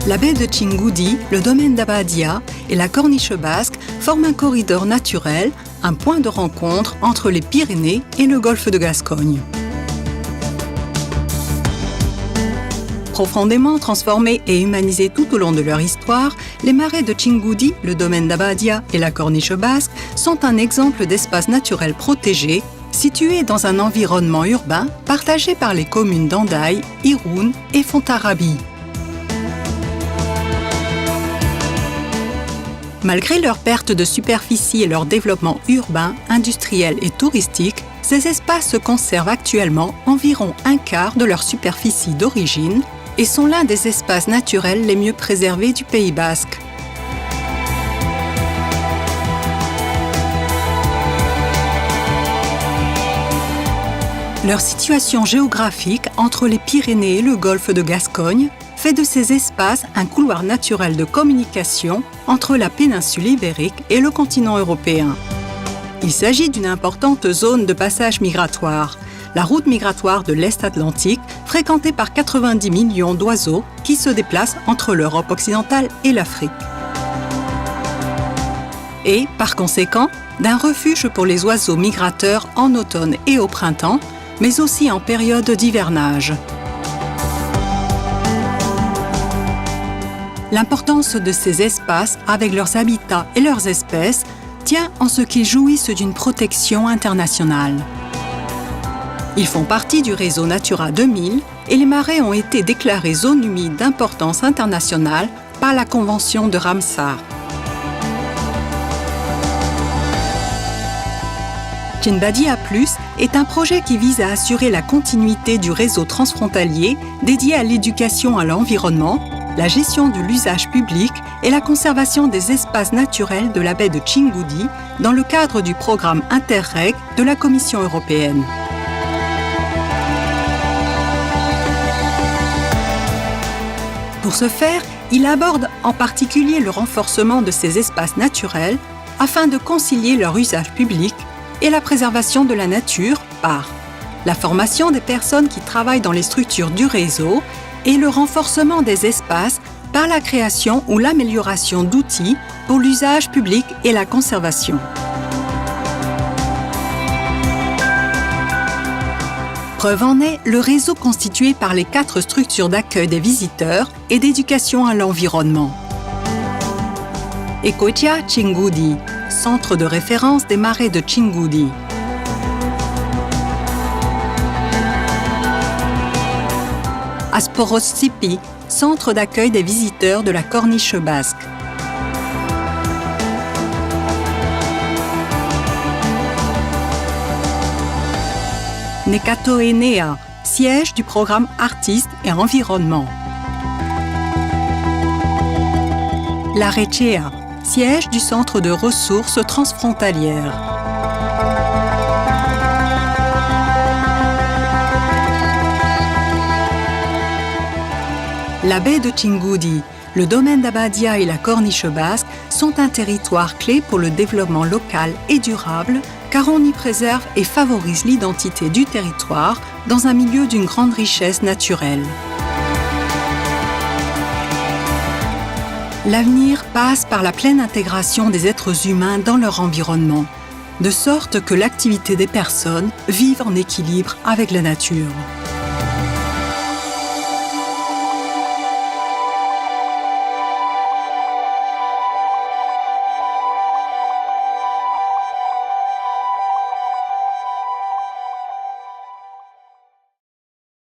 La baie de Txingudi, le domaine d'Abadia et la Corniche basque forment un corridor naturel, un point de rencontre entre les Pyrénées et le golfe de Gascogne. Profondément transformés et humanisés tout au long de leur histoire, les marais de Txingudi, le domaine d'Abadia et la Corniche basque sont un exemple d'espace naturel protégé, situé dans un environnement urbain partagé par les communes d'Hendaye, Irun et Fontarrabie. Malgré leur perte de superficie et leur développement urbain, industriel et touristique, ces espaces conservent actuellement environ un quart de leur superficie d'origine et sont l'un des espaces naturels les mieux préservés du Pays basque. Leur situation géographique entre les Pyrénées et le golfe de Gascogne fait de ces espaces un couloir naturel de communication entre la péninsule ibérique et le continent européen. Il s'agit d'une importante zone de passage migratoire, la route migratoire de l'Est Atlantique, fréquentée par 90 millions d'oiseaux qui se déplacent entre l'Europe occidentale et l'Afrique. Et, par conséquent, d'un refuge pour les oiseaux migrateurs en automne et au printemps, mais aussi en période d'hivernage. L'importance de ces espaces, avec leurs habitats et leurs espèces, tient en ce qu'ils jouissent d'une protection internationale. Ils font partie du réseau Natura 2000 et les marais ont été déclarés zones humides d'importance internationale par la Convention de Ramsar. Txinbadia Plus est un projet qui vise à assurer la continuité du réseau transfrontalier dédié à l'éducation à l'environnement, la gestion de l'usage public et la conservation des espaces naturels de la baie de Txingudi dans le cadre du programme Interreg de la Commission européenne. Pour ce faire, il aborde en particulier le renforcement de ces espaces naturels afin de concilier leur usage public et la préservation de la nature par la formation des personnes qui travaillent dans les structures du réseau et le renforcement des espaces par la création ou l'amélioration d'outils pour l'usage public et la conservation. Preuve en est le réseau constitué par les 4 structures d'accueil des visiteurs et d'éducation à l'environnement. Ekotia Txingudi, centre de référence des marais de Txingudi. Asporoszipi, centre d'accueil des visiteurs de la Corniche basque. Nekatoenea, siège du programme Artistes et Environnement. Larechea, siège du Centre de ressources transfrontalières. La baie de Txingudi, le domaine d'Abadia et la Corniche basque sont un territoire clé pour le développement local et durable car on y préserve et favorise l'identité du territoire dans un milieu d'une grande richesse naturelle. L'avenir passe par la pleine intégration des êtres humains dans leur environnement, de sorte que l'activité des personnes vive en équilibre avec la nature.